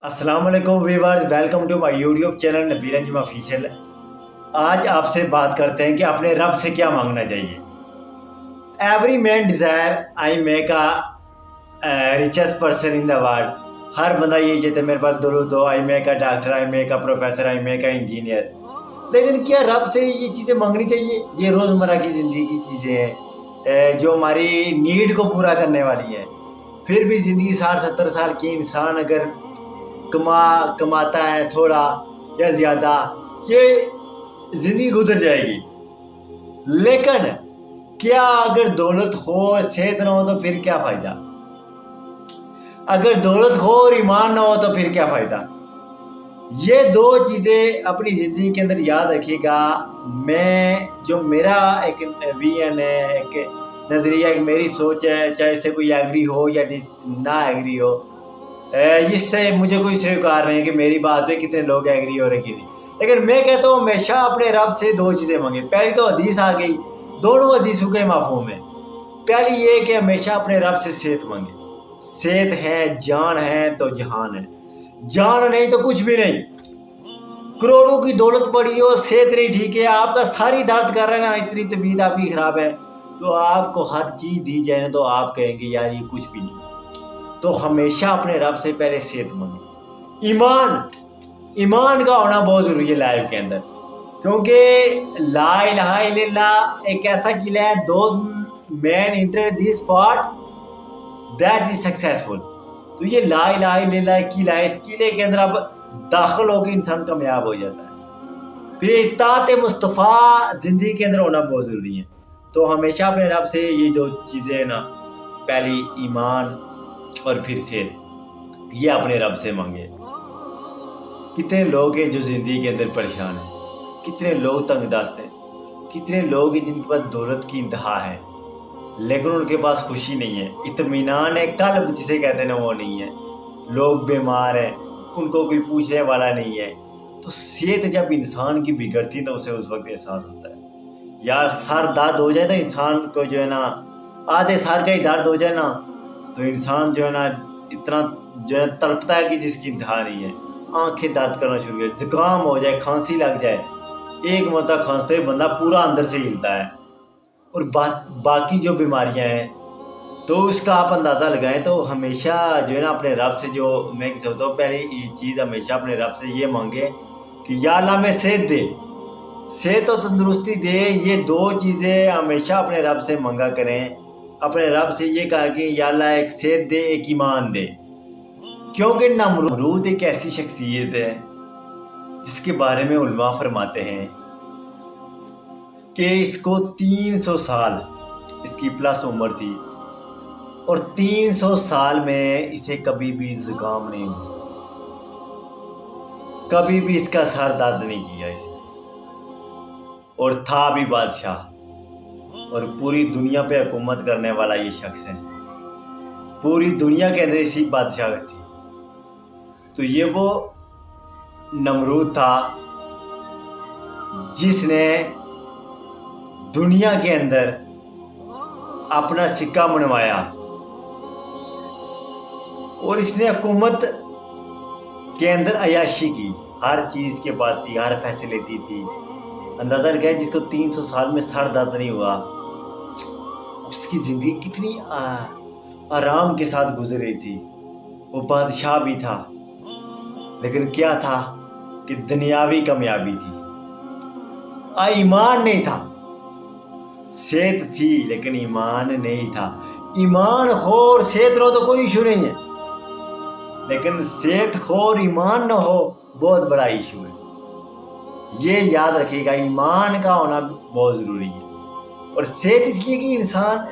अस्सलाम वालेकुम viewers, welcome to my YouTube channel Nabeel Anjum official. आज आपसे बात करते हैं कि अपने रब से क्या मांगना चाहिए। Every man desire I make a richest person in the world. हर बंदा यही चाहता है मेरे पास दौलत हो, I make a doctor, I make a professor, I make a engineer. लेकिन क्या रब से ये चीज़ें मांगनी चाहिए? ये रोज़मर्रा की ज़िंदगी की चीज़ें हैं जो हमारी नीड को पूरा करने वाली हैं। फिर भी ज़िंदगी 60-70 साल की इंसान अगर कमाता है थोड़ा या ज़्यादा, ये ज़िंदगी गुजर जाएगी। लेकिन क्या अगर दौलत हो सेहत ना हो तो फिर क्या फ़ायदा? अगर दौलत हो और ईमान ना हो तो फिर क्या फ़ायदा? ये दो चीज़ें अपनी ज़िंदगी के अंदर याद रखिएगा। जो मेरा एक विजन है, एक नज़रिया, एक मेरी सोच है, चाहे इससे कोई एग्री हो या ना एग्री हो, इससे मुझे कोई स्वीकार नहीं है कि मेरी बात पे कितने लोग एग्री हो रहे कि नहीं। लेकिन मैं कहता हूँ हमेशा अपने रब से दो चीज़ें मांगे। पहली तो हदीस आ गई, दोनों हदीसों के मफ़हूम है। पहली ये कि हमेशा अपने रब से सेहत मांगे। सेहत है, जान है तो जहान है। जान नहीं तो कुछ भी नहीं। करोड़ों की दौलत पड़ी हो, सेहत नहीं ठीक है, आपका सारी दर्द कर रहे हैं ना, इतनी तबीयत आपकी ख़राब है, तो आपको हर चीज़ दी जाए तो आप कहेंगे यार ये कुछ भी नहीं। तो हमेशा अपने रब से पहले सेहत मांगे। ईमान का होना बहुत ज़रूरी है लाइफ के अंदर, क्योंकि ला इलाहा इल्लल्लाह एक ऐसा किला है, those man inter this fort that is successful. तो ये ला इलाहा इल्लल्लाह किला है, इस किले के अंदर अब दाखिल होकर इंसान कामयाब हो जाता है। फिर इत्ताअत मुस्तफ़ा ज़िंदगी के अंदर होना बहुत ज़रूरी है। तो हमेशा अपने रब से ये दो चीज़ें हैं ना, पहली ईमान और फिर सेहत, ये अपने रब से मांगे। कितने लोग हैं जो ज़िंदगी के अंदर परेशान हैं, कितने लोग तंगदस्त हैं, कितने लोग हैं जिनके पास दौलत की इंतहा है लेकिन उनके पास खुशी नहीं है, इत्मीनान है, कल्ब जिसे कहते हैं ना वो नहीं है। लोग बीमार हैं, उनको कोई पूछने वाला नहीं है। तो सेहत जब इंसान की बिगड़ती है तो उसे उस वक्त एहसास होता है यार, सर दर्द हो जाए तो इंसान को जो है ना, आधे सर का ही दर्द हो जाए ना तो इंसान जो है ना इतना जो है तड़पता है कि जिसकी इंतहा नहीं है। आंखें दर्द करना शुरू कर, जुकाम हो जाए, खांसी लग जाए, एक मरतबा खांसते हुए बंदा पूरा अंदर से हिलता है। और बाकी जो बीमारियां हैं तो उसका आप अंदाज़ा लगाएं। तो हमेशा जो है ना अपने रब से, जो मैं सोचता हूँ पहले ये चीज़ हमेशा अपने रब से ये मांगे कि या अल्लाह में सेहत दे, सेहत और तंदुरुस्ती दे। ये दो चीज़ें हमेशा अपने रब से मांगा करें। अपने रब से ये कहा कि या अल्लाह एक सेहत दे, एक ईमान दे। क्योंकि नमरूद एक ऐसी शख्सियत है जिसके बारे में उलमा फरमाते हैं कि इसको 300 साल इसकी प्लस उम्र थी और 300 साल में इसे कभी भी जुकाम नहीं हुआ, कभी भी इसका सर दर्द नहीं किया इसे, और था भी बादशाह, और पूरी दुनिया पे हुकूमत करने वाला ये शख्स है। पूरी दुनिया के अंदर इसी बादशाह थी। तो ये वो नमरूद था जिसने दुनिया के अंदर अपना सिक्का मनवाया, और इसने हुकूमत के अंदर अयाशी की, हर चीज़ के पास थी, हर फैसिलिटी थी। अंदाज़ा लगाया जिसको 300 साल में सर दर्द नहीं हुआ, उसकी ज़िंदगी कितनी आराम के साथ गुजर रही थी। वो बादशाह भी था लेकिन क्या था कि दुनियावी कामयाबी थी, ईमान नहीं था। सेहत थी लेकिन ईमान नहीं था। ईमान हो और सेहत रहो तो कोई इशू नहीं है, लेकिन सेहत हो और ईमान ना हो बहुत बड़ा इशू है। ये याद रखिएगा, ईमान का होना बहुत ज़रूरी है। और सेहत इसलिए कि इंसान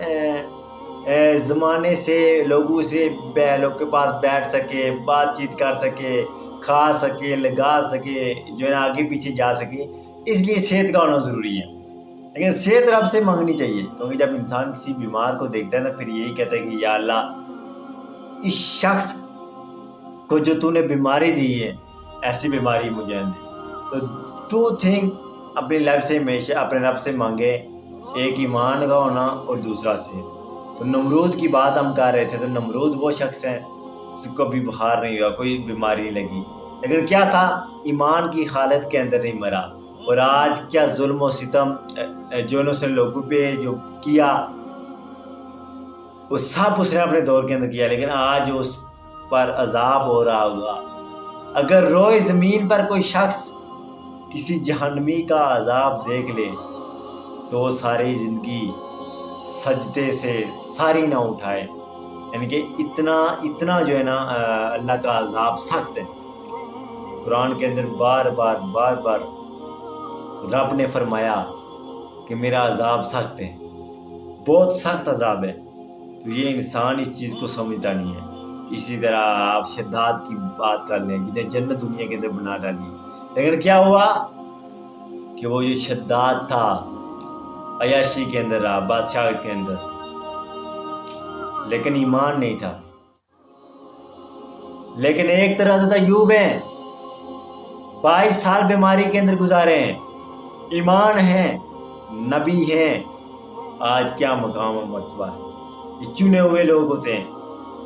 ज़माने से लोगों के पास बैठ सके, बातचीत कर सके, खा सके, लगा सके, जो है ना आगे पीछे जा सके, इसलिए सेहत का होना ज़रूरी है। लेकिन सेहत रब से मांगनी चाहिए, क्योंकि जब इंसान किसी बीमार को देखता है ना फिर यही कहता है कि या अल्लाह इस शख्स को जो तूने बीमारी दी है ऐसी बीमारी मुझे न दे। तो टू थिंग अपनी लाइफ से हमेशा अपने रब से मांगे, एक ईमान का होना और दूसरा सेहत। तो नमरूद की बात हम कर रहे थे, तो नमरूद वो शख्स है اس کو بھی بخار نہیں ہوا، کوئی بیماری نہیں لگی، لیکن کیا تھا؟ ایمان کی حالت کے اندر نہیں مرا۔ اور آج کیا ظلم و ستم جو نے لوگوں پہ جو کیا وہ سب اس نے اپنے دور کے اندر کیا، لیکن آج اس پر عذاب ہو رہا ہوگا۔ اگر روئے زمین پر کوئی شخص کسی جہنمی کا عذاب دیکھ لے تو ساری زندگی سجدے سے ساری نہ اٹھائے، یعنی کہ اتنا جو ہے نا اللہ کا عذاب سخت ہے۔ قرآن کے اندر بار بار رب نے فرمایا کہ میرا عذاب سخت ہے، بہت سخت عذاب ہے، تو یہ انسان اس چیز کو سمجھتا نہیں ہے۔ اسی طرح آپ شداد کی بات کر لیں، جنہیں جنت دنیا کے اندر بنا ڈالی، لیکن کیا ہوا کہ وہ جو شداد تھا عیاشی کے اندر رہا، بادشاہ کے اندر، لیکن ایمان نہیں تھا۔ لیکن ایک طرح سے ایوب ہیں، 22 سال بیماری کے اندر گزارے ہیں، ایمان ہیں، نبی ہیں، آج کیا مقام و مرتبہ ہے۔ یہ چنے ہوئے لوگ ہوتے ہیں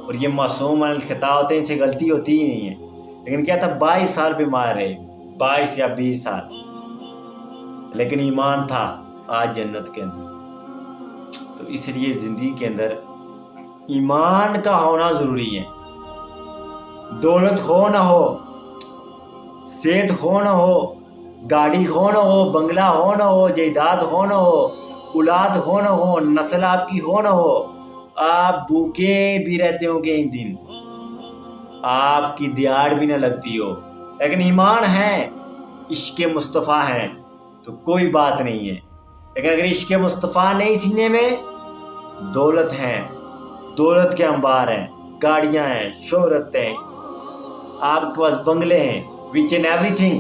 اور یہ معصوم الخطا ہوتے ہیں، ان سے غلطی ہوتی ہی نہیں ہے، لیکن کیا تھا 22 سال بیمار رہے، 22 یا 20 سال، لیکن ایمان تھا، آج جنت کے اندر۔ تو اس لیے زندگی کے اندر ایمان کا ہونا ضروری ہے۔ دولت ہو نہ ہو، صحت ہو نہ ہو، گاڑی ہو نہ ہو، بنگلہ ہو نہ ہو، جائیداد ہو نہ ہو، اولاد ہو نہ ہو، نسل آپ کی ہو نہ ہو، آپ بھوکے بھی رہتے ہو کہ ان دن آپ کی دیہڑ بھی نہ لگتی ہو، لیکن ایمان ہے، عشق مصطفیٰ ہے تو کوئی بات نہیں ہے۔ لیکن اگر عشق مصطفیٰ نہیں سینے میں، دولت ہیں، دولت کے انبار ہیں، گاڑیاں ہیں، شہرت ہیں، آپ کے پاس بنگلے ہیں، وچ اینڈ ایوری تھنگ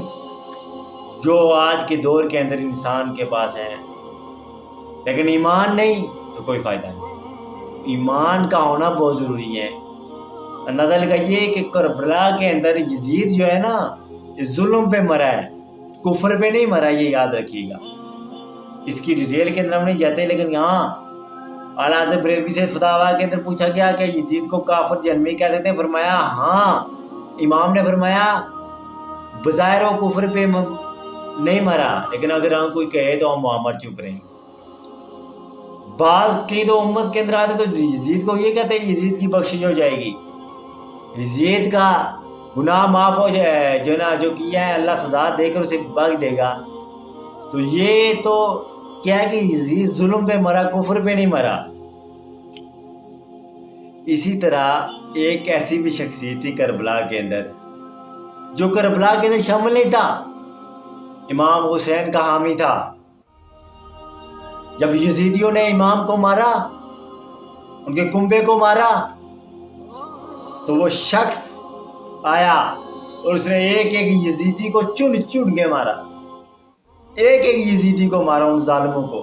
جو آج کے دور کے اندر انسان کے پاس ہیں، لیکن ایمان نہیں تو کوئی فائدہ نہیں۔ ایمان کا ہونا بہت ضروری ہے۔ اندازہ لگائیے کہ کربلا کے اندر یزید جو ہے نا، یہ ظلم پہ مرا ہے، کفر پہ نہیں مرا، یہ یاد رکھیے گا۔ اس کی ڈیٹیل کے اندر ہم نہیں جاتے، لیکن یہاں اعلیٰ حضرت بریلوی سے فتاویٰ کے اندر پوچھا گیا کہ یزید کو کافر جہنمی کہہ سکتے ہیں؟ فرمایا ہاں۔ امام نے فرمایا بظاہر وہ کفر پہ نہیں مرا، لیکن اگر ہم کوئی کہے تو ہم وہاں مر چپ رہے ہیں۔ بعض کی تو امت کے اندر آتے تو یزید کو یہ کہتے ہیں یزید کی بخشش ہو جائے گی، یزید کا گناہ معاف ہو جائے، جو کیا ہے اللہ سزا دے کر اسے بخش دے گا۔ تو یہ تو کیا ہے کہ یزید ظلم پہ مرا، کفر پہ نہیں مرا۔ اسی طرح ایک ایسی بھی شخصیت تھی کربلا کے اندر جو کربلا کے اندر شامل نہیں تھا، امام حسین کا حامی تھا۔ جب یزیدیوں نے امام کو مارا، ان کے کنبے کو مارا، تو وہ شخص آیا اور اس نے ایک یزیدی کو چن کے مارا، ایک یزیدی کو مارا، ان ظالموں کو۔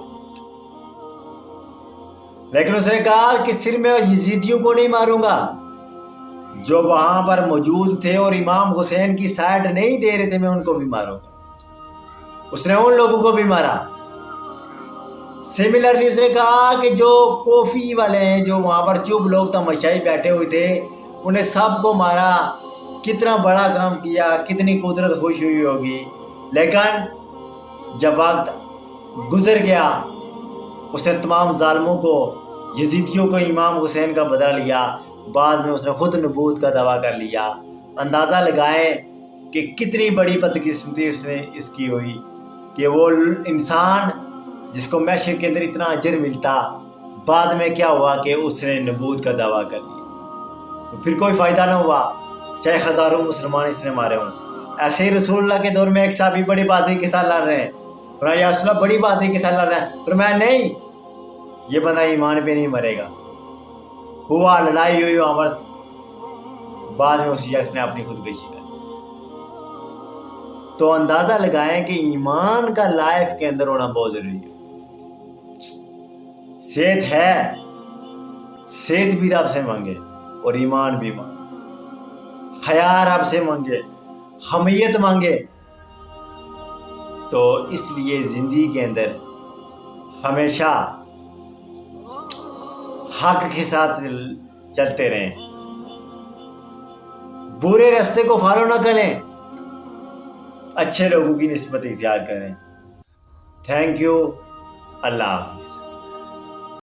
لیکن اس نے کہا کہ صرف میں یزیدیوں کو نہیں ماروں گا، جو وہاں پر موجود تھے اور امام حسین کی سائیڈ نہیں دے رہے تھے، میں ان کو بھی ماروں گا۔ اس نے ان لوگوں کو بھی مارا۔ سملرلی اس نے کہا کہ جو کوفی والے ہیں، جو وہاں پر چوب لوگ تماشائی بیٹھے ہوئے تھے، انہیں سب کو مارا۔ کتنا بڑا کام کیا، کتنی قدرت خوش ہوئی ہوگی، لیکن جب وقت گزر گیا اس نے تمام ظالموں کو، یزیدیوں کو، امام حسین کا بدلہ لیا۔ بعد میں اس نے خود نبوت کا دعویٰ کر لیا۔ اندازہ لگائیں کہ کتنی بڑی بدقسمتی اس کی ہوئی کہ وہ انسان جس کو محشر کے اندر اتنا اجر ملتا، بعد میں کیا ہوا کہ اس نے نبوت کا دعویٰ کر لیا۔ تو پھر کوئی فائدہ نہ ہوا، چاہے ہزاروں مسلمان اس نے مارے ہوں۔ ایسے ہی رسول اللہ کے دور میں ایک صحابی بڑی بہادری کے ساتھ لڑ رہے ہیں، اور یا رسول اللہ بڑی بہادری کے ساتھ لڑ رہے ہیں، پر میں نہیں، یہ بندہ ایمان پہ نہیں مرے گا۔ ہوا، لڑائی ہوئی وہاں پر، بعد میں اس شخص نے اپنی خودکشی کر۔ تو اندازہ لگائیں کہ ایمان کا لائف کے اندر ہونا بہت ضروری ہے۔ صحت ہے، صحت بھی رب سے مانگے اور ایمان بھی مانگے، حیا رب سے مانگے، حمیت مانگے۔ تو اس لیے زندگی کے اندر ہمیشہ حق کے ساتھ چلتے رہیں، برے راستے کو فالو نہ کریں، اچھے لوگوں کی نسبت اختیار کریں۔ تھینک یو، اللہ حافظ۔